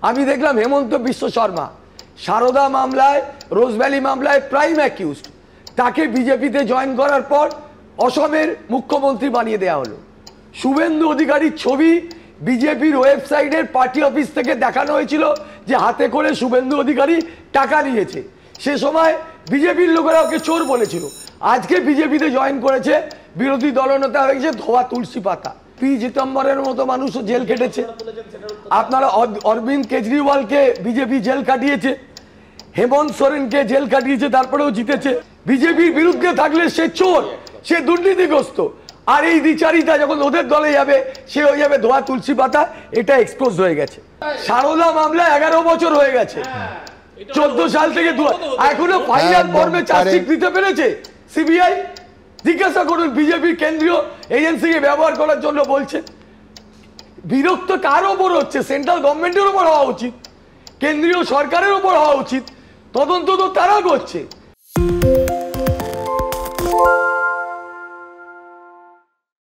আমি দেখলাম হেমন্ত বিশ্ব শর্মা সারদা মামলায়, রোজভ্যালি মামলায় প্রাইম অ্যাকিউজড, তাকে বিজেপিতে জয়েন করার পর অসমের মুখ্যমন্ত্রী বানিয়ে দেওয়া হলো। শুভেন্দু অধিকারীর ছবি বিজেপির ওয়েবসাইটের পার্টি অফিস থেকে দেখানো হয়েছিল যে হাতে করে শুভেন্দু অধিকারী টাকা নিয়েছে। সে সময় বিজেপির লোকেরা ওকে চোর বলেছিল। আজকে বিজেপিতে জয়েন করেছে, বিরোধী দলনেতা হয়েছে ধোয়া তুলসী পাতা। পি চিদম্বরের মতো মানুষও জেল কেটেছে। আপনারা অরবিন্দ কেজরিওয়ালকে বিজেপি জেল কাটিয়েছে, হেমন্ত সোরেনকে জেল কাটিয়েছে, তারপরেও জিতেছে। বিজেপির বিরুদ্ধে থাকলে সে চোর, সে দুর্নীতিগ্রস্ত। আর এই দ্বিচারিতা যখন ওদের দলে যাবে, সে হয়ে যাবে ধোয়া তুলসী পাতা। এটা এক্সপোজ হয়ে গেছে। সারদা মামলা 11 বছর হয়ে গেছে, 14 সাল থেকে এখনো ফাইনাল পর্বে চার্জশিট দিতে পেরেছে সিবিআই। জিজ্ঞাসা করুন, বিজেপির কেন্দ্রীয় এজেন্সিকে ব্যবহার করার জন্য বলছে। বিরক্ত কার ওপর হচ্ছে? সেন্ট্রাল গভর্নমেন্টের উপর হওয়া উচিত, কেন্দ্রীয় সরকারের উপর হওয়া উচিত। তদন্ত তো তারা করছে।